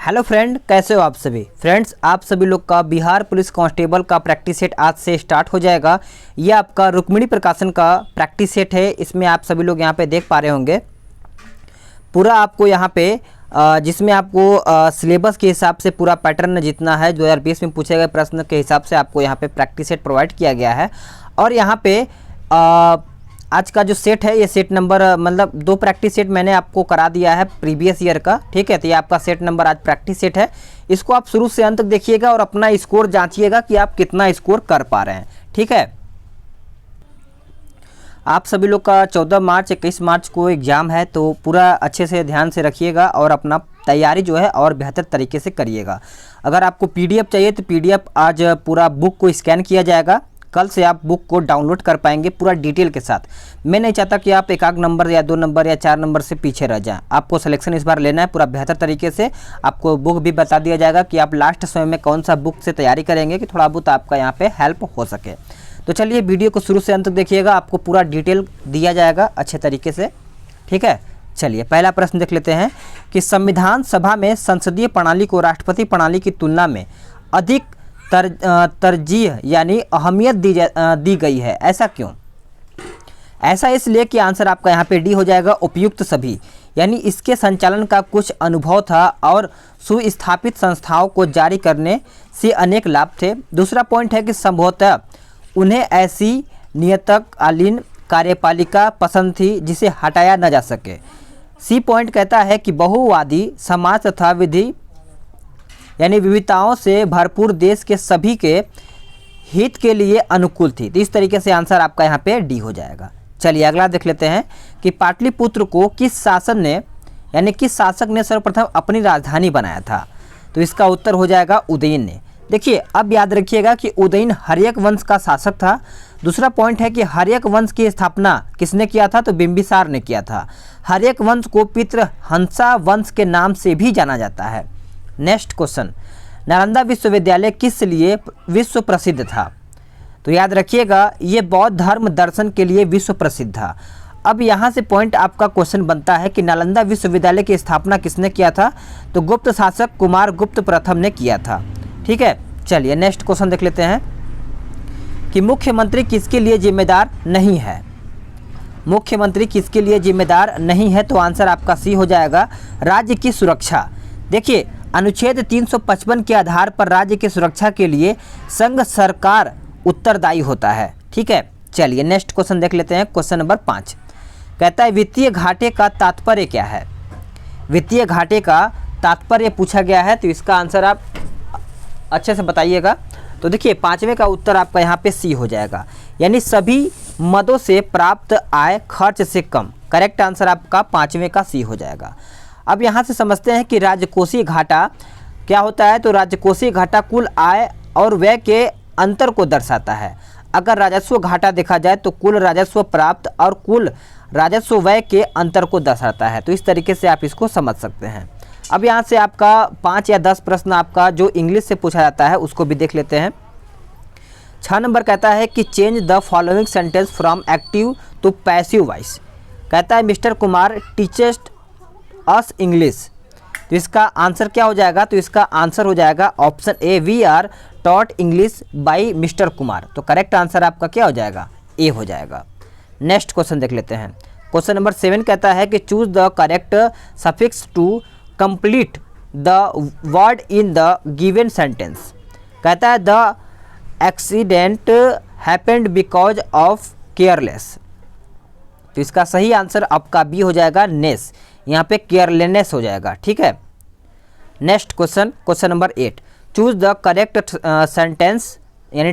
Hello friend, कैसे हो आप सभी। फ्रेंड्स, आप सभी लोग का बिहार पुलिस कांस्टेबल का प्रैक्टिस सेट आज से स्टार्ट हो जाएगा। ये आपका रुक्मिणी प्रकाशन का प्रैक्टिस सेट है। इसमें आप सभी लोग यहाँ पे देख पा रहे होंगे पूरा आपको यहाँ पे जिसमें आपको सिलेबस के हिसाब से पूरा पैटर्न जितना है 2020 में पूछे गए प्रश्न के हिसाब से आपको यहाँ पे प्रैक्टिस सेट प्रोवाइड किया गया है। और यहाँ पे आज का जो सेट है ये सेट नंबर मतलब 2 प्रैक्टिस सेट मैंने आपको करा दिया है प्रीवियस ईयर का, ठीक है। तो ये आपका सेट नंबर आज प्रैक्टिस सेट है। इसको आप शुरू से अंत तक देखिएगा और अपना स्कोर जांचिएगा कि आप कितना स्कोर कर पा रहे हैं, ठीक है। आप सभी लोग का 14 मार्च 21 मार्च को एग्ज़ाम है, तो पूरा अच्छे से ध्यान से रखिएगा और अपना तैयारी जो है और बेहतर तरीके से करिएगा। अगर आपको पीडीएफ चाहिए तो पीडीएफ आज पूरा बुक को स्कैन किया जाएगा। कल से आप बुक को डाउनलोड कर पाएंगे पूरा डिटेल के साथ। मैं नहीं चाहता कि आप एक आध नंबर या 2 नंबर या 4 नंबर से पीछे रह जाएं। आपको सिलेक्शन इस बार लेना है पूरा बेहतर तरीके से। आपको बुक भी बता दिया जाएगा कि आप लास्ट समय में कौन सा बुक से तैयारी करेंगे कि थोड़ा बहुत आपका यहाँ पे हेल्प हो सके। तो चलिए वीडियो को शुरू से अंत तक देखिएगा, आपको पूरा डिटेल दिया जाएगा अच्छे तरीके से, ठीक है। चलिए पहला प्रश्न देख लेते हैं कि संविधान सभा में संसदीय प्रणाली को राष्ट्रपति प्रणाली की तुलना में अधिक तरजीह यानी अहमियत दी गई है, ऐसा क्यों? ऐसा इसलिए कि आंसर आपका यहाँ पे डी हो जाएगा, उपयुक्त सभी। यानी इसके संचालन का कुछ अनुभव था और सुस्थापित संस्थाओं को जारी करने से अनेक लाभ थे। दूसरा पॉइंट है कि संभवतः उन्हें ऐसी नियतकालीन कार्यपालिका पसंद थी जिसे हटाया न जा सके। सी पॉइंट कहता है कि बहुवादी समाज तथा विधि यानी विविधताओं से भरपूर देश के सभी के हित के लिए अनुकूल थी। तो इस तरीके से आंसर आपका यहाँ पे डी हो जाएगा। चलिए अगला देख लेते हैं कि पाटलिपुत्र को किस शासक ने सर्वप्रथम अपनी राजधानी बनाया था? तो इसका उत्तर हो जाएगा उदयन ने। देखिए अब याद रखिएगा कि उदयन हर्यक वंश का शासक था। दूसरा पॉइंट है कि हर्यक वंश की स्थापना किसने किया था? तो बिंबिसार ने किया था। हर्यक वंश को पितृहंसा वंश के नाम से भी जाना जाता है। नेक्स्ट क्वेश्चन, नालंदा विश्वविद्यालय किस लिए विश्व प्रसिद्ध था? तो याद रखिएगा ये बौद्ध धर्म दर्शन के लिए विश्व प्रसिद्ध था। अब यहाँ से पॉइंट आपका क्वेश्चन बनता है कि नालंदा विश्वविद्यालय की स्थापना किसने किया था? तो गुप्त शासक कुमार गुप्त प्रथम ने किया था, ठीक है। चलिए नेक्स्ट क्वेश्चन देख लेते हैं कि मुख्यमंत्री किसके लिए जिम्मेदार नहीं है? मुख्यमंत्री किसके लिए जिम्मेदार नहीं है? तो आंसर आपका सी हो जाएगा, राज्य की सुरक्षा। देखिए अनुच्छेद 355 के आधार पर राज्य की सुरक्षा के लिए संघ सरकार उत्तरदायी होता है, ठीक है। चलिए नेक्स्ट क्वेश्चन देख लेते हैं, क्वेश्चन नंबर 5 कहता है वित्तीय घाटे का तात्पर्य क्या है? वित्तीय घाटे का तात्पर्य पूछा गया है, तो इसका आंसर आप अच्छे से बताइएगा। तो देखिए 5वें का उत्तर आपका यहाँ पे सी हो जाएगा, यानी सभी मदों से प्राप्त आय खर्च से कम। करेक्ट आंसर आपका 5वें का सी हो जाएगा। अब यहाँ से समझते हैं कि राजकोषीय घाटा क्या होता है। तो राजकोषीय घाटा कुल आय और व्यय के अंतर को दर्शाता है। अगर राजस्व घाटा देखा जाए तो कुल राजस्व प्राप्त और कुल राजस्व व्यय के अंतर को दर्शाता है। तो इस तरीके से आप इसको समझ सकते हैं। अब यहाँ से आपका 5 या 10 प्रश्न आपका जो इंग्लिश से पूछा जाता है उसको भी देख लेते हैं। 6 नंबर कहता है कि change the following sentence from active to passive voice. कहता है mister Kumar teachers us English. तो इसका आंसर क्या हो जाएगा? तो इसका आंसर हो जाएगा option A, we are taught English by mister Kumar. तो करेक्ट आंसर आपका क्या हो जाएगा? ए हो जाएगा। नेक्स्ट क्वेश्चन देख लेते हैं। क्वेश्चन नंबर 7 कहता है कि choose the correct suffix to complete the word in the given sentence. कहता है the accident happened because of careless. तो इसका सही आंसर आपका बी हो जाएगा, नेस। यहाँ पे केयरलेसनेस हो जाएगा, ठीक है। Next question, question number 8 choose the correct sentence यानी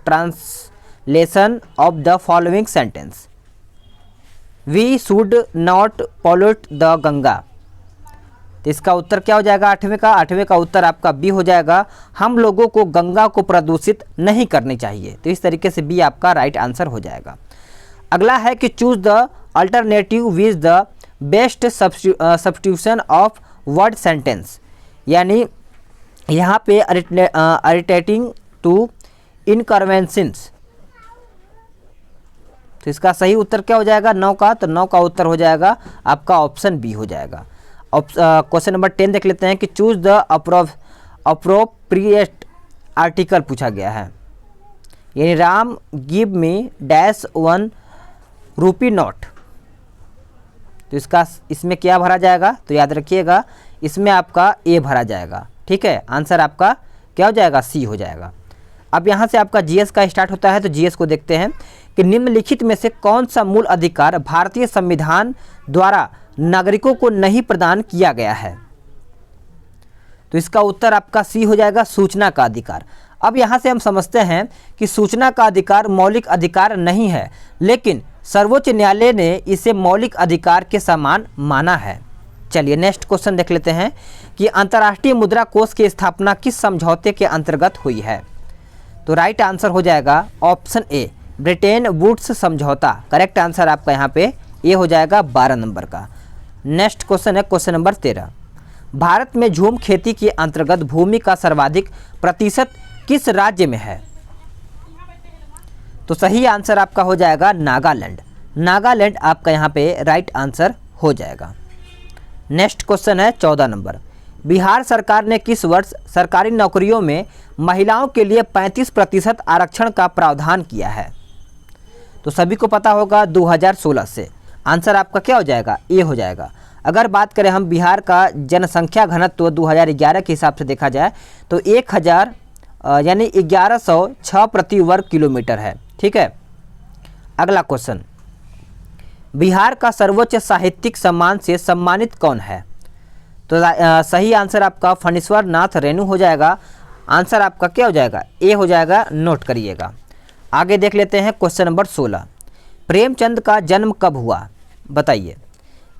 translation of the following sentence. We should not pollute the Ganga. तो इसका उत्तर क्या हो जाएगा? 8वें का। 8वें का उत्तर आपका बी हो जाएगा, हम लोगों को गंगा को प्रदूषित नहीं करनी चाहिए। तो इस तरीके से बी आपका राइट आंसर हो जाएगा। अगला है कि choose the alternative with the best substitution of word sentence. यानी यहाँ पे अरिटेटिंग टू इनकन्वेंसेंस। तो इसका सही उत्तर क्या हो जाएगा? 9 का। तो 9 का उत्तर हो जाएगा आपका ऑप्शन बी हो जाएगा। क्वेश्चन नंबर 10 देख लेते हैं कि चूज द अप्रोप्रिएट आर्टिकल पूछा गया है। यानी Ram give me dash 1 rupee note, तो इसमें क्या भरा जाएगा, तो याद रखिएगा इसमें आपका ए भरा जाएगा। ठीक है, आंसर आपका क्या हो जाएगा, सी हो जाएगा। अब यहाँ से आपका जीएस का स्टार्ट होता है, तो जीएस को देखते हैं कि निम्नलिखित में से कौन सा मूल अधिकार भारतीय संविधान द्वारा नागरिकों को नहीं प्रदान किया गया है। तो इसका उत्तर आपका सी हो जाएगा, सूचना का अधिकार। अब यहाँ से हम समझते हैं कि सूचना का अधिकार मौलिक अधिकार नहीं है, लेकिन सर्वोच्च न्यायालय ने इसे मौलिक अधिकार के समान माना है। चलिए नेक्स्ट क्वेश्चन देख लेते हैं कि अंतर्राष्ट्रीय मुद्रा कोष की स्थापना किस समझौते के अंतर्गत हुई है। तो राइट आंसर हो जाएगा ऑप्शन ए, ब्रिटेन वुड्स समझौता। करेक्ट आंसर आपका यहाँ पे ए हो जाएगा 12 नंबर का। नेक्स्ट क्वेश्चन है क्वेश्चन नंबर 13, भारत में झूम खेती के अंतर्गत भूमि का सर्वाधिक प्रतिशत किस राज्य में है। तो सही आंसर आपका हो जाएगा नागालैंड। नागालैंड आपका यहाँ पे राइट आंसर हो जाएगा। नेक्स्ट क्वेश्चन है 14 नंबर, बिहार सरकार ने किस वर्ष सरकारी नौकरियों में महिलाओं के लिए 35% आरक्षण का प्रावधान किया है। तो सभी को पता होगा 2016 से। आंसर आपका क्या हो जाएगा, ए हो जाएगा। अगर बात करें हम बिहार का जनसंख्या घनत्व 2011 के हिसाब से देखा जाए तो 1000 यानी 1106 प्रति वर्ग किलोमीटर है। ठीक है, अगला क्वेश्चन, बिहार का सर्वोच्च साहित्यिक सम्मान से सम्मानित कौन है। तो सही आंसर आपका फणीश्वर नाथ रेणु हो जाएगा। आंसर आपका क्या हो जाएगा, ए हो जाएगा, नोट करिएगा। आगे देख लेते हैं क्वेश्चन नंबर 16, प्रेमचंद का जन्म कब हुआ, बताइए।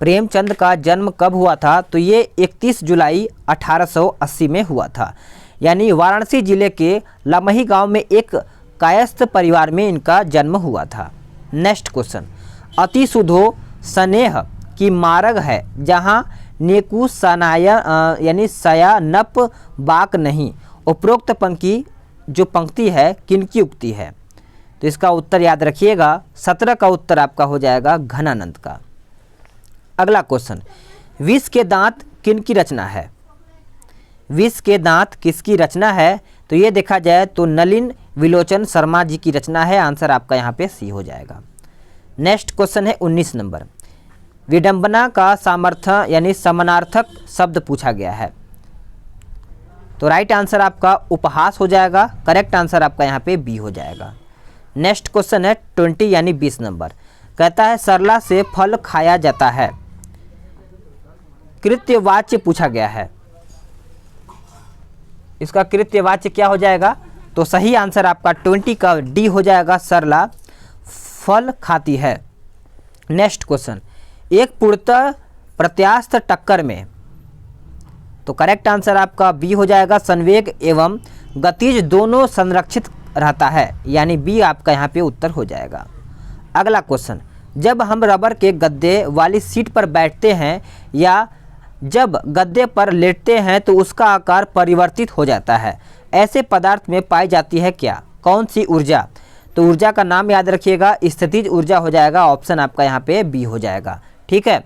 प्रेमचंद का जन्म कब हुआ था, तो ये 31 जुलाई 1880 में हुआ था। यानी वाराणसी जिले के लमही गांव में एक कायस्थ परिवार में इनका जन्म हुआ था। नेक्स्ट क्वेश्चन, अति सुधो स्नेह की मार्ग है जहां नेकु सनाया यानी सया नप बाक नहीं, उपरोक्त पंक्ति जो पंक्ति है किनकी उक्ति है। तो इसका उत्तर याद रखिएगा, 17 का उत्तर आपका हो जाएगा घनानंद का। अगला क्वेश्चन, विष के दांत किनकी रचना है। विष के दांत किसकी रचना है, तो ये देखा जाए तो नलिन विलोचन शर्मा जी की रचना है। आंसर आपका यहाँ पे सी हो जाएगा। नेक्स्ट क्वेश्चन है 19 नंबर, विडंबना का सामर्थ्य यानी समानार्थक शब्द पूछा गया है। तो राइट आंसर आपका उपहास हो जाएगा। करेक्ट आंसर आपका यहाँ पे बी हो जाएगा। नेक्स्ट क्वेश्चन है 20 यानी 20 नंबर, कहता है सरला से फल खाया जाता है, कृत्यवाच्य पूछा गया है। इसका कृत्यवाच्य क्या हो जाएगा, तो सही आंसर आपका 20 का डी हो जाएगा, सरला फल खाती है। नेक्स्ट क्वेश्चन, एक पूर्णतः प्रत्यास्थ टक्कर में, तो करेक्ट आंसर आपका बी हो जाएगा, संवेग एवं गतिज दोनों संरक्षित रहता है, यानी बी आपका यहाँ पे उत्तर हो जाएगा। अगला क्वेश्चन, जब हम रबर के गद्दे वाली सीट पर बैठते हैं या जब गद्दे पर लेटते हैं तो उसका आकार परिवर्तित हो जाता है, ऐसे पदार्थ में पाई जाती है क्या, कौन सी ऊर्जा। तो ऊर्जा का नाम याद रखिएगा, स्थितिज ऊर्जा हो जाएगा। ऑप्शन आपका यहाँ पे बी हो जाएगा। ठीक है,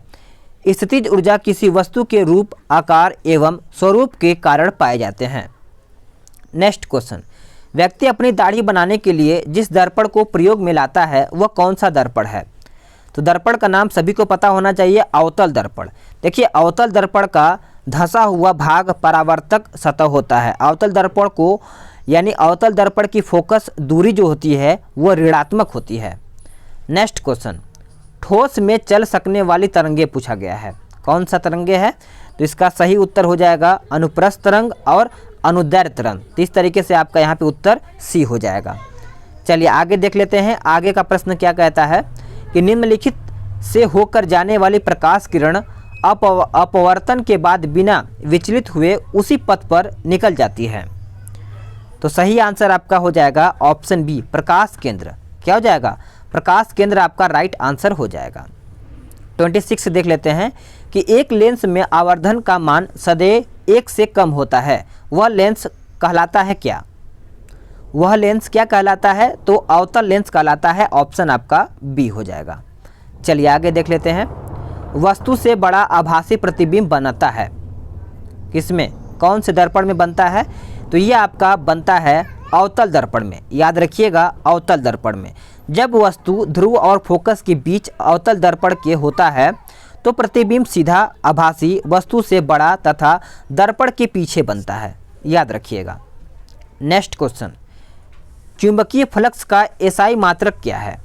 स्थितिज ऊर्जा किसी वस्तु के रूप, आकार एवं स्वरूप के कारण पाए जाते हैं। नेक्स्ट क्वेश्चन, व्यक्ति अपनी दाढ़ी बनाने के लिए जिस दर्पण को प्रयोग में लाता है वह कौन सा दर्पण है। तो दर्पण का नाम सभी को पता होना चाहिए, अवतल दर्पण। देखिए अवतल दर्पण का धंसा हुआ भाग परावर्तक सतह होता है। अवतल दर्पण को यानी अवतल दर्पण की फोकस दूरी जो होती है वो ऋणात्मक होती है। नेक्स्ट क्वेश्चन, ठोस में चल सकने वाली तरंगे पूछा गया है, कौन सा तरंगे है। तो इसका सही उत्तर हो जाएगा अनुप्रस्थ तरंग और अनुदैर्घ्य तरंग। तो इस तरीके से आपका यहाँ पे उत्तर सी हो जाएगा। चलिए आगे देख लेते हैं, आगे का प्रश्न क्या कहता है कि निम्नलिखित से होकर जाने वाली प्रकाश किरण अपवर्तन के बाद बिना विचलित हुए उसी पथ पर निकल जाती है। तो सही आंसर आपका हो जाएगा ऑप्शन बी, प्रकाश केंद्र। क्या हो जाएगा, प्रकाश केंद्र आपका राइट आंसर हो जाएगा। 26 देख लेते हैं कि एक लेंस में आवर्धन का मान सदैव 1 से कम होता है, वह लेंस कहलाता है क्या। वह लेंस क्या कहलाता है, तो अवतल लेंस कहलाता है। ऑप्शन आपका बी हो जाएगा। चलिए आगे देख लेते हैं, वस्तु से बड़ा आभासी प्रतिबिंब बनता है। किसमें, कौन से दर्पण में बनता है? तो ये आपका बनता है अवतल दर्पण में। याद रखिएगा, अवतल दर्पण में। जब वस्तु ध्रुव और फोकस के बीच अवतल दर्पण के होता है तो प्रतिबिंब सीधा आभासी वस्तु से बड़ा तथा दर्पण के पीछे बनता है। याद रखिएगा। नेक्स्ट क्वेश्चन, चुंबकीय फ्लक्स का एसआई मात्रक क्या है?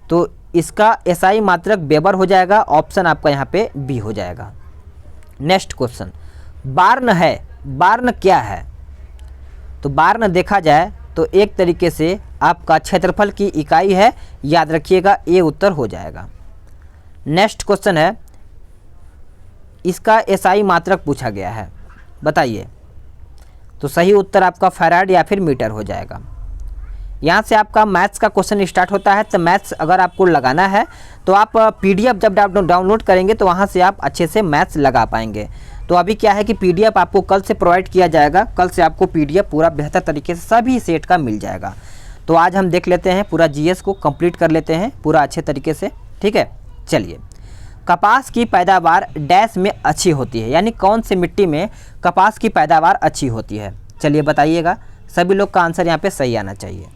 तो इसका एसआई मात्रक वेबर हो जाएगा। ऑप्शन आपका यहाँ पे बी हो जाएगा। नेक्स्ट क्वेश्चन, बार्न है, बार्न क्या है? तो बार्न देखा जाए तो एक तरीके से आपका क्षेत्रफल की इकाई है। याद रखिएगा, ये उत्तर हो जाएगा। नेक्स्ट क्वेश्चन है, इसका एसआई मात्रक पूछा गया है, बताइए। तो सही उत्तर आपका फैराड या फिर मीटर हो जाएगा। यहाँ से आपका मैथ्स का क्वेश्चन स्टार्ट होता है। तो मैथ्स अगर आपको लगाना है तो आप पीडीएफ जब डाउनलोड करेंगे तो वहाँ से आप अच्छे से मैथ्स लगा पाएंगे। तो अभी क्या है कि पीडीएफ आपको कल से प्रोवाइड किया जाएगा। कल से आपको पीडीएफ पूरा बेहतर तरीके से सभी सेट का मिल जाएगा। तो आज हम देख लेते हैं, पूरा जीएस को कंप्लीट कर लेते हैं पूरा अच्छे तरीके से। ठीक है, चलिए। कपास की पैदावार डैश में अच्छी होती है, यानी कौन से मिट्टी में कपास की पैदावार अच्छी होती है? चलिए बताइएगा। सभी लोग का आंसर यहाँ पे सही आना चाहिए।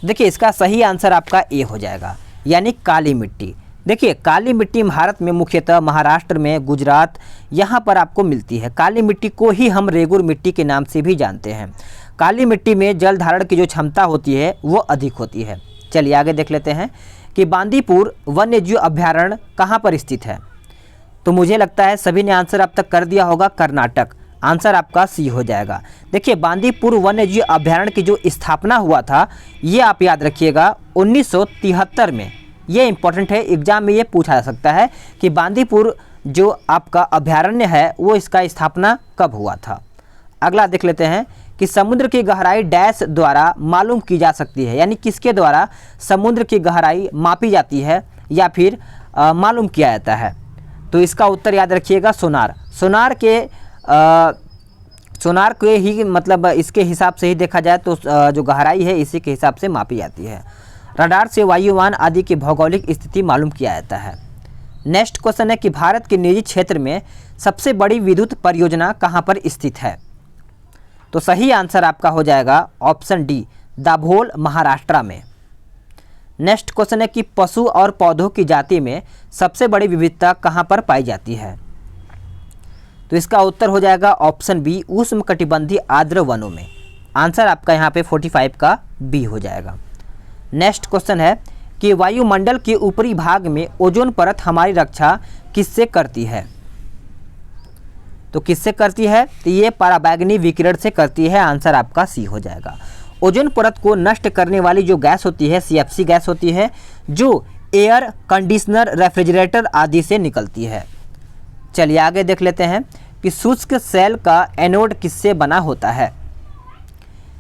देखिए, इसका सही आंसर आपका ए हो जाएगा, यानी काली मिट्टी। देखिए, काली मिट्टी भारत में मुख्यतः महाराष्ट्र में, गुजरात, यहाँ पर आपको मिलती है। काली मिट्टी को ही हम रेगुर मिट्टी के नाम से भी जानते हैं। काली मिट्टी में जल धारण की जो क्षमता होती है वो अधिक होती है। चलिए आगे देख लेते हैं कि बांदीपुर वन्यजीव अभयारण्य कहाँ पर स्थित है? तो मुझे लगता है सभी ने आंसर अब तक कर दिया होगा, कर्नाटक। आंसर आपका सी हो जाएगा। देखिए, बांदीपुर वन्यजीव अभयारण्य की जो स्थापना हुआ था, ये आप याद रखिएगा 1973 में। ये इंपॉर्टेंट है, एग्जाम में ये पूछा जा सकता है कि बांदीपुर जो आपका अभयारण्य है वो इसका स्थापना कब हुआ था। अगला देख लेते हैं कि समुद्र की गहराई डैश द्वारा मालूम की जा सकती है, यानी किसके द्वारा समुद्र की गहराई मापी जाती है या फिर मालूम किया जाता है? तो इसका उत्तर याद रखिएगा, सोनार। सोनार के ही मतलब इसके हिसाब से ही देखा जाए तो जो गहराई है इसी के हिसाब से मापी जाती है। रडार से वायुयान आदि की भौगोलिक स्थिति मालूम किया जाता है। नेक्स्ट क्वेश्चन है कि भारत के निजी क्षेत्र में सबसे बड़ी विद्युत परियोजना कहाँ पर स्थित है? तो सही आंसर आपका हो जाएगा ऑप्शन डी, दाभोल, महाराष्ट्र में। नेक्स्ट क्वेश्चन है कि पशु और पौधों की जाति में सबसे बड़ी विविधता कहाँ पर पाई जाती है? तो इसका उत्तर हो जाएगा ऑप्शन बी, उष्णकटिबंधीय आर्द्र वनों में। आंसर आपका यहाँ पे 45 का बी हो जाएगा। नेक्स्ट क्वेश्चन है कि वायुमंडल के ऊपरी भाग में ओजोन परत हमारी रक्षा किससे करती है? तो किससे करती है? तो ये पराबैंगनी विकिरण से करती है। आंसर आपका सी हो जाएगा। ओजोन परत को नष्ट करने वाली जो गैस होती है सीएफसी गैस होती है, जो एयर कंडीशनर, रेफ्रिजरेटर आदि से निकलती है। चलिए आगे देख लेते हैं कि शुष्क सेल का एनोड किससे बना होता है?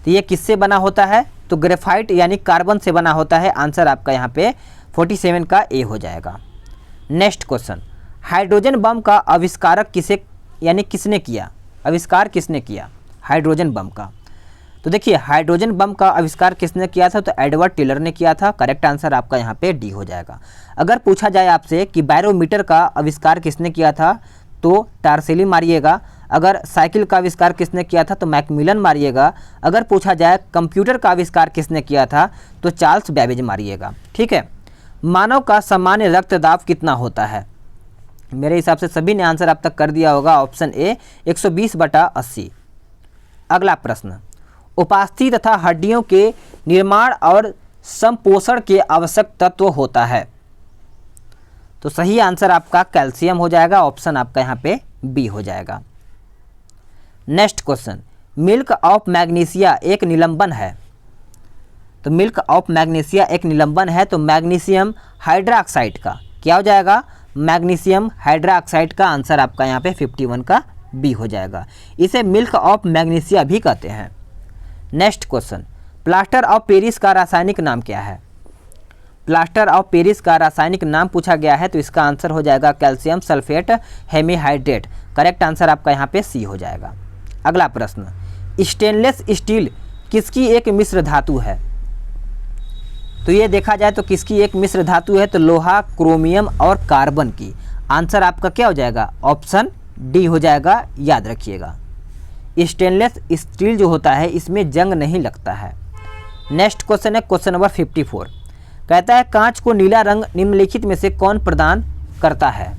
तो ये किससे बना होता है? तो ग्रेफाइट यानी कार्बन से बना होता है। आंसर आपका यहाँ पे 47 का ए हो जाएगा। नेक्स्ट क्वेश्चन, हाइड्रोजन बम का आविष्कारक किसने किया? आविष्कार किसने किया हाइड्रोजन बम का? तो देखिए, हाइड्रोजन बम का आविष्कार किसने किया था? तो एडवर्ड टिलर ने किया था। करेक्ट आंसर आपका यहाँ पे डी हो जाएगा। अगर पूछा जाए आपसे कि बैरोमीटर का आविष्कार किसने किया था तो टार्सेली मारिएगा। अगर साइकिल का आविष्कार किसने किया था तो मैकमिलन मारिएगा। अगर पूछा जाए कंप्यूटर का आविष्कार किसने किया था तो चार्ल्स बैबेज मारिएगा। ठीक है। मानव का सामान्य रक्तदाब कितना होता है? मेरे हिसाब से सभी ने आंसर अब तक कर दिया होगा। Option A 120/80। अगला प्रश्न, उपास्थि तथा हड्डियों के निर्माण और संपोषण के आवश्यक तत्व होता है। तो सही आंसर आपका कैल्शियम हो जाएगा। ऑप्शन आपका यहाँ पे बी हो जाएगा। Next question, milk of magnesia एक निलंबन है। तो मिल्क ऑफ मैग्नीशिया एक निलंबन है, तो मैग्नीशियम हाइड्रोक्साइड का क्या हो जाएगा? मैग्नीशियम हाइड्रोक्साइड का आंसर आपका यहाँ पे 51 का बी हो जाएगा। इसे मिल्क ऑफ मैग्नीशिया भी कहते हैं। Next question, plaster of Paris का रासायनिक नाम क्या है? प्लास्टर ऑफ पेरिस का रासायनिक नाम पूछा गया है, तो इसका आंसर हो जाएगा calcium sulphate hemihydrate. Correct answer आपका यहाँ पे सी हो जाएगा। अगला प्रश्न, स्टेनलेस स्टील किसकी एक मिश्र धातु है? तो ये देखा जाए तो किसकी एक मिश्र धातु है, तो लोहा, क्रोमियम और कार्बन की। आंसर आपका क्या हो जाएगा, ऑप्शन डी हो जाएगा, याद रखिएगा। स्टेनलेस स्टील जो होता है इसमें जंग नहीं लगता है। नेक्स्ट क्वेश्चन है क्वेश्चन नंबर 54, कहता है कांच को नीला रंग निम्नलिखित में से कौन प्रदान करता है।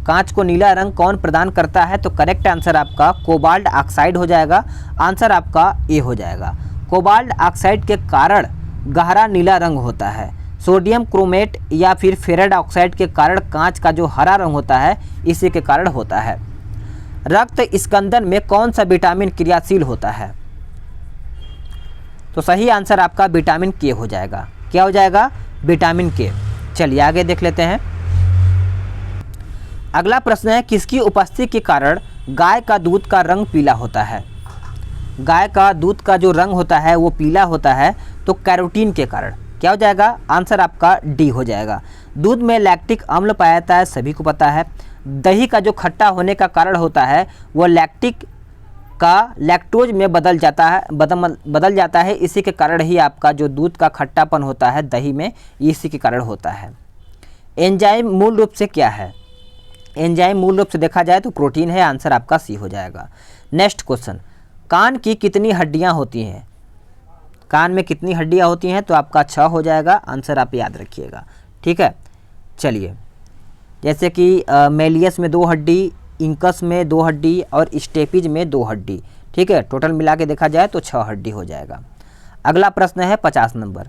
कांच को नीला रंग कौन प्रदान करता है, तो करेक्ट आंसर आपका कोबाल्ट ऑक्साइड हो जाएगा। आंसर आपका ए हो जाएगा। कोबाल्ट ऑक्साइड के कारण गहरा नीला रंग होता है। सोडियम क्रोमेट या फिर फेरड ऑक्साइड के कारण कांच का जो हरा रंग होता है इसी के कारण होता है। रक्त स्कंदन में कौन सा विटामिन क्रियाशील होता है, तो सही आंसर आपका विटामिन के हो जाएगा। क्या हो जाएगा, विटामिन के। चलिए आगे देख लेते हैं। अगला प्रश्न है किसकी उपस्थिति के कारण गाय का दूध का रंग पीला होता है। गाय का दूध का जो रंग होता है वो पीला होता है, तो कैरोटीन के कारण। क्या हो जाएगा, आंसर आपका डी हो जाएगा। दूध में लैक्टिक अम्ल पाया जाता है, सभी को पता है। दही का जो खट्टा होने का कारण होता है वो लैक्टिक का लैक्टोज में बदल जाता है, इसी के कारण ही आपका जो दूध का खट्टापन होता है दही में, इसी के कारण होता है। एंजाइम मूल रूप से क्या है, एंजाइम मूल रूप से देखा जाए तो प्रोटीन है। आंसर आपका सी हो जाएगा। नेक्स्ट क्वेश्चन, कान की कितनी हड्डियां होती हैं। कान में कितनी हड्डियां होती हैं, तो आपका 6 हो जाएगा। आंसर आप याद रखिएगा, ठीक है। चलिए, जैसे कि मेलियस में 2 हड्डी, इंकस में 2 हड्डी और स्टेपिज में 2 हड्डी, ठीक है। टोटल मिला के देखा जाए तो 6 हड्डी हो जाएगा। अगला प्रश्न है 59 नंबर,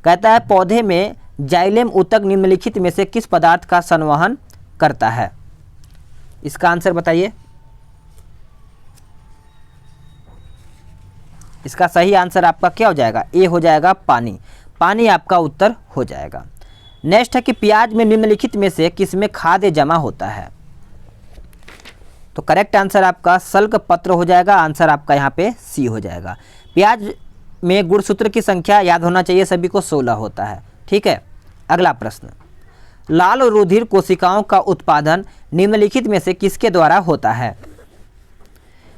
कहता है पौधे में जाइलेम ऊतक निम्नलिखित में से किस पदार्थ का संवहन करता है। इसका आंसर बताइए। इसका सही आंसर आपका क्या हो जाएगा, ए हो जाएगा, पानी। पानी आपका उत्तर हो जाएगा। नेक्स्ट है कि प्याज में निम्नलिखित में से किसमें खाद्य जमा होता है, तो करेक्ट आंसर आपका सल्क पत्र हो जाएगा। आंसर आपका यहाँ पे सी हो जाएगा। प्याज में गुणसूत्र की संख्या याद होना चाहिए सभी को, 16 होता है, ठीक है। अगला प्रश्न, लाल रुधिर कोशिकाओं का उत्पादन निम्नलिखित में से किसके द्वारा होता है,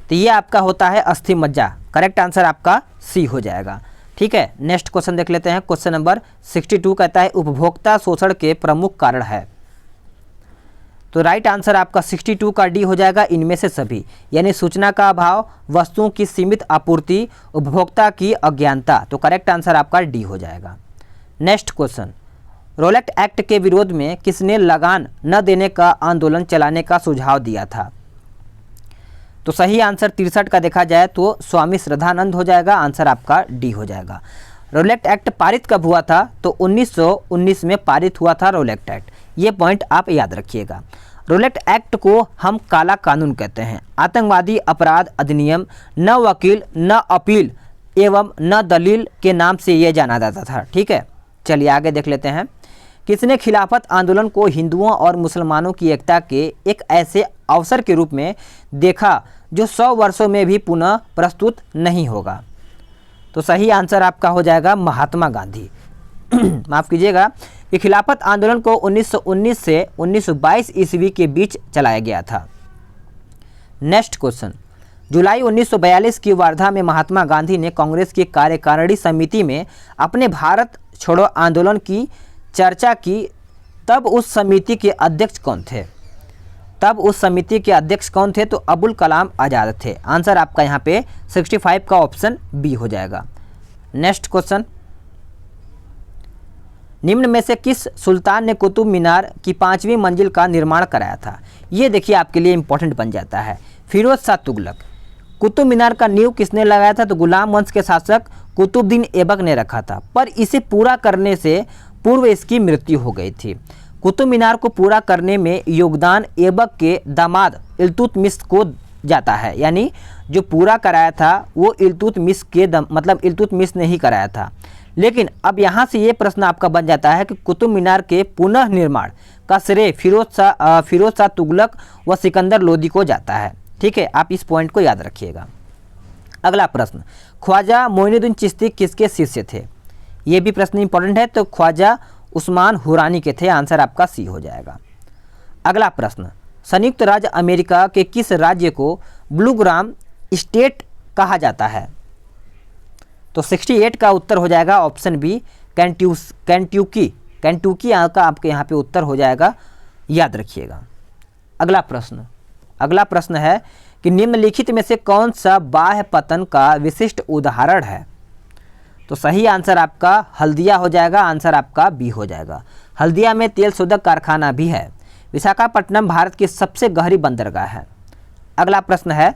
तो ये आपका होता है अस्थि मज्जा। करेक्ट आंसर आपका सी हो जाएगा, ठीक है। नेक्स्ट क्वेश्चन देख लेते हैं। क्वेश्चन नंबर 62 कहता है उपभोक्ता शोषण के प्रमुख कारण है, तो राइट आंसर आपका 62 का डी हो जाएगा, इनमें से सभी, यानी सूचना का अभाव, वस्तुओं की सीमित आपूर्ति, उपभोक्ता की अज्ञानता, तो करेक्ट आंसर आपका डी हो जाएगा। नेक्स्ट क्वेश्चन, रोलेट एक्ट के विरोध में किसने लगान न देने का आंदोलन चलाने का सुझाव दिया था, तो सही आंसर 63 का देखा जाए तो स्वामी श्रद्धानंद हो जाएगा। आंसर आपका डी हो जाएगा। रोलेट एक्ट पारित कब हुआ था, तो 1919 में पारित हुआ था रोलेट एक्ट। ये पॉइंट आप याद रखिएगा। रोलेट एक्ट को हम काला कानून कहते हैं। आतंकवादी अपराध अधिनियम, न वकील न अपील एवं न दलील के नाम से ये जाना जाता था, ठीक है। चलिए आगे देख लेते हैं। किसने खिलाफत आंदोलन को हिंदुओं और मुसलमानों की एकता के एक ऐसे अवसर के रूप में देखा जो 100 वर्षों में भी पुनः प्रस्तुत नहीं होगा, तो सही आंसर आपका हो जाएगा महात्मा गांधी। माफ़ कीजिएगा कि खिलाफत आंदोलन को 1919 से 1922 ईस्वी के बीच चलाया गया था। नेक्स्ट क्वेश्चन, जुलाई 1942 की वर्धा में महात्मा गांधी ने कांग्रेस की कार्यकारिणी समिति में अपने भारत छोड़ो आंदोलन की चर्चा की, तब उस समिति के अध्यक्ष कौन थे, तो अबुल कलाम आज़ाद थे। आंसर आपका यहाँ पे 65 का ऑप्शन बी हो जाएगा। नेक्स्ट क्वेश्चन, निम्न में से किस सुल्तान ने कुतुब मीनार की 5वीं मंजिल का निर्माण कराया था। ये देखिए आपके लिए इंपॉर्टेंट बन जाता है। फिरोज शाह तुगलक। कुतुब मीनार का नींव किसने लगाया था, तो गुलाम वंश के शासक कुतुबुद्दीन ऐबक ने रखा था, पर इसे पूरा करने से पूर्व इसकी मृत्यु हो गई थी। कुतुब मीनार को पूरा करने में योगदान ऐबक के दामाद इल्तुतमिश को जाता है, यानी जो पूरा कराया था वो इल्तुतमिश ने ही कराया था। लेकिन अब यहाँ से ये प्रश्न आपका बन जाता है कि कुतुब मीनार के पुनः निर्माण का श्रेय फिरोज शाह तुगलक व सिकंदर लोदी को जाता है, ठीक है। आप इस पॉइंट को याद रखिएगा। अगला प्रश्न, ख्वाजा मोइनुद्दीन चिश्ती किसके शिष्य थे। ये भी प्रश्न इंपॉर्टेंट है, तो ख्वाजा उस्मान हुरानी के थे। आंसर आपका सी हो जाएगा। अगला प्रश्न, संयुक्त राज्य अमेरिका के किस राज्य को ब्लू ग्राम स्टेट कहा जाता है, तो 68 का उत्तर हो जाएगा ऑप्शन बी केंटुकी। केंटुकी का आपके यहाँ पे उत्तर हो जाएगा, याद रखिएगा। अगला प्रश्न है कि निम्नलिखित में से कौन सा बाह्य पतन का विशिष्ट उदाहरण है। तो सही आंसर आपका हल्दिया हो जाएगा, आंसर आपका बी हो जाएगा। हल्दिया में तेल शोधक कारखाना भी है। विशाखापट्टनम भारत की सबसे गहरी बंदरगाह है। अगला प्रश्न है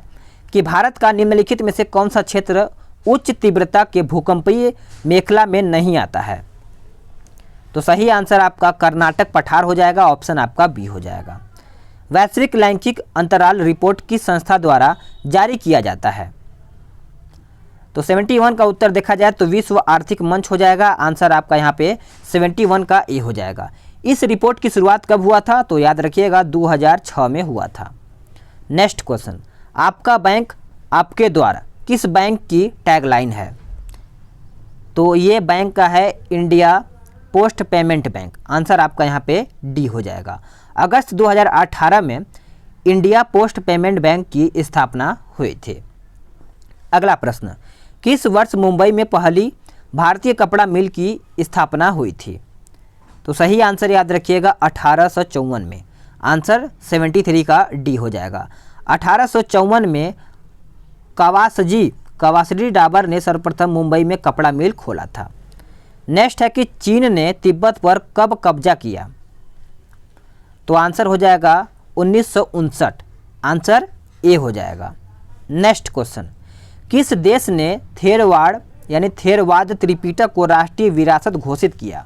कि भारत का निम्नलिखित में से कौन सा क्षेत्र उच्च तीव्रता के भूकंपीय मेखला में नहीं आता है। तो सही आंसर आपका कर्नाटक पठार हो जाएगा, ऑप्शन आपका बी हो जाएगा। वैश्विक लैंगिक अंतराल रिपोर्ट किस संस्था द्वारा जारी किया जाता है। तो 71 का उत्तर देखा जाए तो विश्व आर्थिक मंच हो जाएगा, आंसर आपका यहाँ पे 71 का ए हो जाएगा। इस रिपोर्ट की शुरुआत कब हुआ था, तो याद रखिएगा 2006 में हुआ था। नेक्स्ट क्वेश्चन, आपका बैंक आपके द्वारा किस बैंक की टैगलाइन है। तो ये बैंक का है India post payment bank, answer आपका यहाँ पे डी हो जाएगा। अगस्त 2018 में इंडिया पोस्ट पेमेंट बैंक की स्थापना हुई थी। अगला प्रश्न, किस वर्ष मुंबई में पहली भारतीय कपड़ा मिल की स्थापना हुई थी। तो सही आंसर याद रखिएगा 1854 में, आंसर 73 का डी हो जाएगा। 1854 में कवासजी डाबर ने सर्वप्रथम मुंबई में कपड़ा मिल खोला था। नेक्स्ट है कि चीन ने तिब्बत पर कब कब्जा किया। तो आंसर हो जाएगा 1959, आंसर ए हो जाएगा। नेक्स्ट क्वेश्चन, किस देश ने थेरवाद त्रिपिटक को राष्ट्रीय विरासत घोषित किया।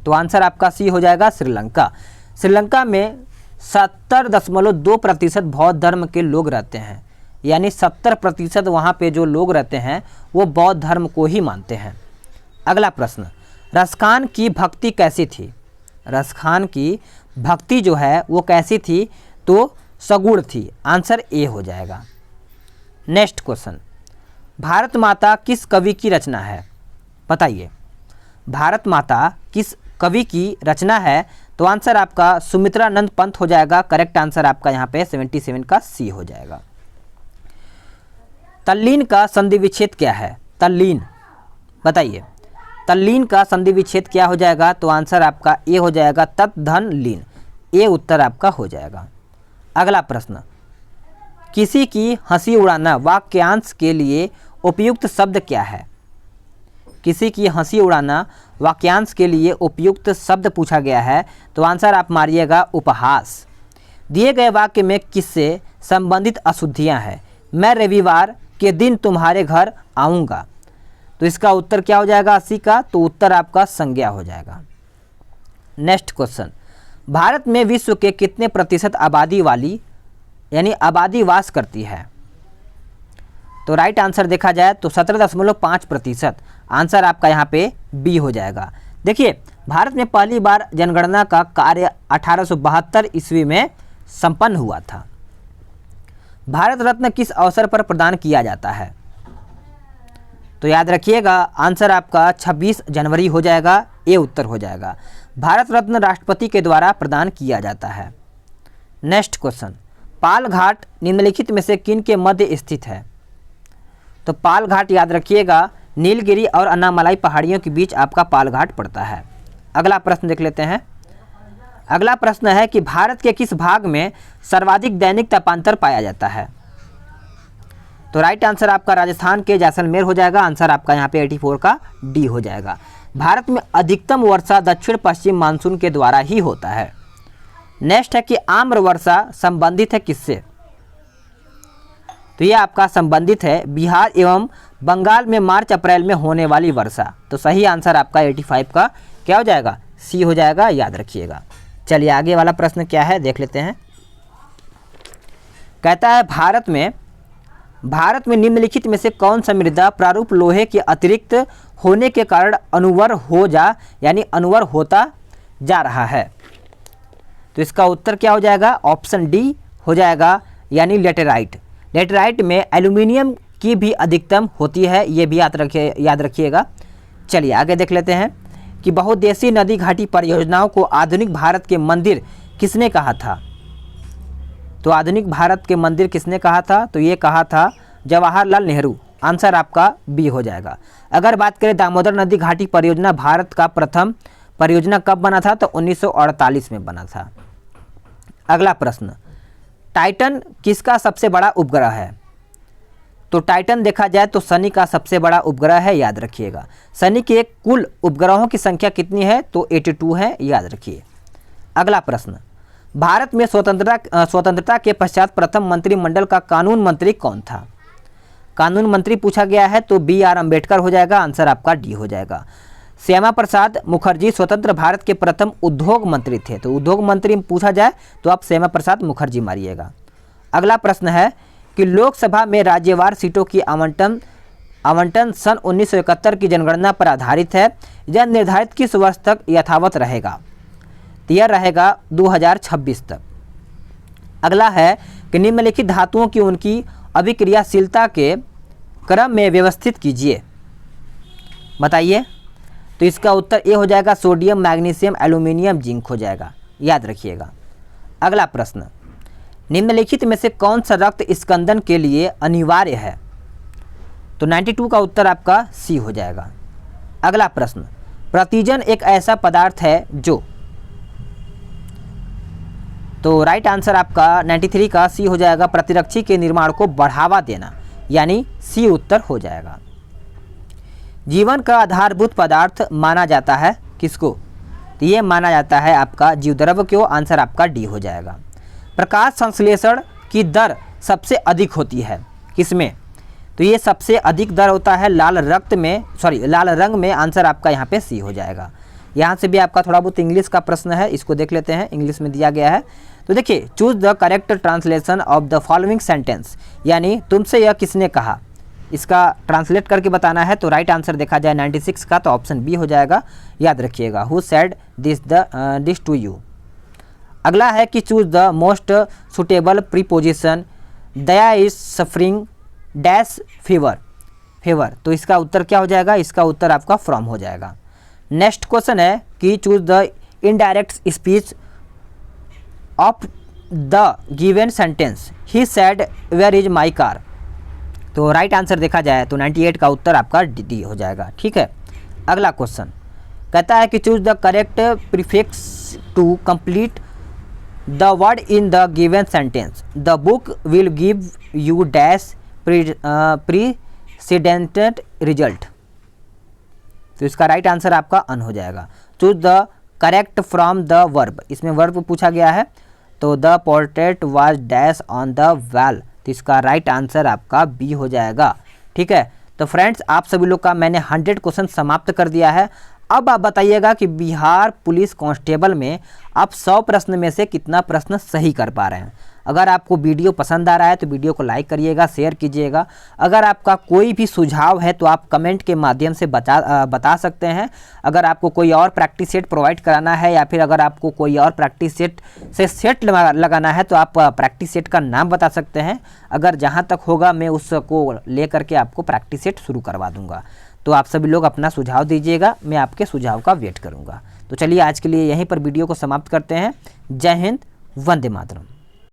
तो आंसर आपका सी हो जाएगा श्रीलंका। श्रीलंका में 70.2% बौद्ध धर्म के लोग रहते हैं, यानी 70% वहाँ पे जो लोग रहते हैं वो बौद्ध धर्म को ही मानते हैं। अगला प्रश्न, रसखान की भक्ति कैसी थी। रसखान की भक्ति जो है वो कैसी थी, तो सगुण थी, आंसर ए हो जाएगा। नेक्स्ट क्वेश्चन, भारत माता किस कवि की रचना है, बताइए। भारत माता किस कवि की रचना है, तो आंसर आपका सुमित्रानंद पंत हो जाएगा। करेक्ट आंसर आपका यहाँ पे 77 का सी हो जाएगा। तल्लीन का संधि विच्छेद क्या है। तल्लीन बताइए, तल्लीन का संधि विच्छेद क्या हो जाएगा। तो आंसर आपका ए हो जाएगा तत् धन लीन, ए उत्तर आपका हो जाएगा। अगला प्रश्न, किसी की हंसी उड़ाना वाक्यांश के लिए उपयुक्त शब्द क्या है। किसी की हंसी उड़ाना वाक्यांश के लिए उपयुक्त शब्द पूछा गया है, तो आंसर आप मारिएगा उपहास। दिए गए वाक्य में किससे संबंधित अशुद्धियां हैं। मैं रविवार के दिन तुम्हारे घर आऊँगा, तो इसका उत्तर क्या हो जाएगा 80 का, तो उत्तर आपका संज्ञा हो जाएगा। नेक्स्ट क्वेश्चन, भारत में विश्व के कितने प्रतिशत आबादी वाली यानी आबादी वास करती है। तो राइट आंसर देखा जाए तो 17.5%, आंसर आपका यहाँ पे बी हो जाएगा। देखिए, भारत में पहली बार जनगणना का कार्य 1872 ईस्वी में संपन्न हुआ था। भारत रत्न किस अवसर पर प्रदान किया जाता है। तो याद रखिएगा आंसर आपका 26 जनवरी हो जाएगा, ए उत्तर हो जाएगा। भारत रत्न राष्ट्रपति के द्वारा प्रदान किया जाता है। नेक्स्ट क्वेश्चन, पाल घाट निम्नलिखित में से किन के मध्य स्थित है। तो पाल घाट याद रखिएगा नीलगिरी और अन्नामलाई पहाड़ियों के बीच आपका पाल घाट पड़ता है। अगला प्रश्न देख लेते हैं। अगला प्रश्न है कि भारत के किस भाग में सर्वाधिक दैनिक तापांतर पाया जाता है। तो राइट आंसर आपका राजस्थान के जैसलमेर हो जाएगा, आंसर आपका यहाँ पे 84 का डी हो जाएगा। भारत में अधिकतम वर्षा दक्षिण पश्चिम मानसून के द्वारा ही होता है। नेक्स्ट है कि आम्र वर्षा संबंधित है किससे। तो ये आपका संबंधित है बिहार एवं बंगाल में मार्च अप्रैल में होने वाली वर्षा। तो सही आंसर आपका 85 का क्या हो जाएगा, सी हो जाएगा, याद रखिएगा। चलिए आगे वाला प्रश्न क्या है देख लेते हैं। कहता है भारत में निम्नलिखित में से कौन सा मृदा प्रारूप लोहे के अतिरिक्त होने के कारण अनुवर होता जा रहा है। तो इसका उत्तर क्या हो जाएगा, ऑप्शन डी हो जाएगा, यानी लेटेराइट। लेटेराइट में एल्यूमिनियम की भी अधिकतम होती है, ये भी याद रखिएगा। चलिए आगे देख लेते हैं कि बहुउद्देशीय नदी घाटी परियोजनाओं को आधुनिक भारत के मंदिर किसने कहा था। तो आधुनिक भारत के मंदिर किसने कहा था, तो ये कहा था जवाहरलाल नेहरू, आंसर आपका बी हो जाएगा। अगर बात करें दामोदर नदी घाटी परियोजना, भारत का प्रथम परियोजना कब बना था, तो 1948 में बना था। अगला प्रश्न, टाइटन किसका सबसे बड़ा उपग्रह है? तो टाइटन देखा जाए तो शनि का सबसे बड़ा उपग्रह है, याद रखिएगा। शनि के कुल उपग्रहों की संख्या कितनी है, तो 82 है, याद रखिए। अगला प्रश्न, भारत में स्वतंत्रता के पश्चात प्रथम मंत्रिमंडल का कानून मंत्री कौन था? कानून मंत्री पूछा गया है तो बी आर अम्बेडकर हो जाएगा, आंसर आपका डी हो जाएगा। श्यामा प्रसाद मुखर्जी स्वतंत्र भारत के प्रथम उद्योग मंत्री थे, तो उद्योग मंत्री पूछा जाए तो आप श्यामा प्रसाद मुखर्जी मारिएगा। अगला प्रश्न है कि लोकसभा में राज्यवार सीटों की आवंटन सन 1971 की जनगणना पर आधारित है। यह निर्धारित किस वर्ष तक यथावत रहेगा? तो यह रहेगा 2026 तक। अगला है कि निम्नलिखित धातुओं की उनकी अभिक्रियाशीलता के क्रम में व्यवस्थित कीजिए, बताइए। तो इसका उत्तर ए हो जाएगा, सोडियम, मैग्नीशियम, एल्यूमिनियम, जिंक हो जाएगा, याद रखिएगा। अगला प्रश्न, निम्नलिखित में से कौन सा रक्त स्कंदन के लिए अनिवार्य है? तो 92 का उत्तर आपका सी हो जाएगा। अगला प्रश्न, प्रतिजन एक ऐसा पदार्थ है जो, तो राइट आंसर आपका 93 का सी हो जाएगा, प्रतिरक्षी के निर्माण को बढ़ावा देना, यानी सी उत्तर हो जाएगा। जीवन का आधारभूत पदार्थ माना जाता है किसको? तो ये माना जाता है आपका जीवद्रव्य को, आंसर आपका डी हो जाएगा। प्रकाश संश्लेषण की दर सबसे अधिक होती है किसमें? तो ये सबसे अधिक दर होता है लाल रंग में, आंसर आपका यहाँ पे सी हो जाएगा। यहाँ से भी आपका थोड़ा बहुत इंग्लिश का प्रश्न है, इसको देख लेते हैं, इंग्लिश में दिया गया है। तो देखिए, choose the correct translation of the following sentence, यानी तुमसे यह किसने कहा, इसका ट्रांसलेट करके बताना है। तो राइट आंसर देखा जाए 96 का, तो ऑप्शन बी हो जाएगा, याद रखिएगा। Who said this to you. अगला है कि choose the most suitable preposition, Daya is suffering dash favour, तो इसका उत्तर क्या हो जाएगा? इसका उत्तर आपका फ्रॉम हो जाएगा। नेक्स्ट क्वेश्चन है कि choose the indirect speech of the given sentence, he said where is my car. तो राइट आंसर देखा जाए तो 98 का उत्तर आपका डी हो जाएगा, ठीक है। अगला क्वेश्चन कहता है कि choose the correct prefix to complete the word in the given sentence, the book will give you dash precedented result. तो इसका राइट आंसर आपका अन हो जाएगा। Choose the correct form the verb, इसमें वर्ब पूछा गया है, तो the portrait was dash on the wall, तो इसका राइट आंसर आपका बी हो जाएगा, ठीक है। तो फ्रेंड्स, आप सभी लोग का मैंने 100 क्वेश्चन समाप्त कर दिया है। अब आप बताइएगा कि बिहार पुलिस कांस्टेबल में आप 100 प्रश्न में से कितना प्रश्न सही कर पा रहे हैं। अगर आपको वीडियो पसंद आ रहा है तो वीडियो को लाइक करिएगा, शेयर कीजिएगा। अगर आपका कोई भी सुझाव है तो आप कमेंट के माध्यम से बता सकते हैं। अगर आपको कोई और प्रैक्टिस सेट प्रोवाइड कराना है या फिर अगर आपको कोई और प्रैक्टिस सेट से सेट लगाना है तो आप प्रैक्टिस सेट का नाम बता सकते हैं। अगर जहाँ तक होगा मैं उसको ले करके आपको प्रैक्टिस सेट शुरू करवा दूँगा। तो आप सभी लोग अपना सुझाव दीजिएगा, मैं आपके सुझाव का वेट करूँगा। तो चलिए आज के लिए यहीं पर वीडियो को समाप्त करते हैं। जय हिंद, वंदे मातरम।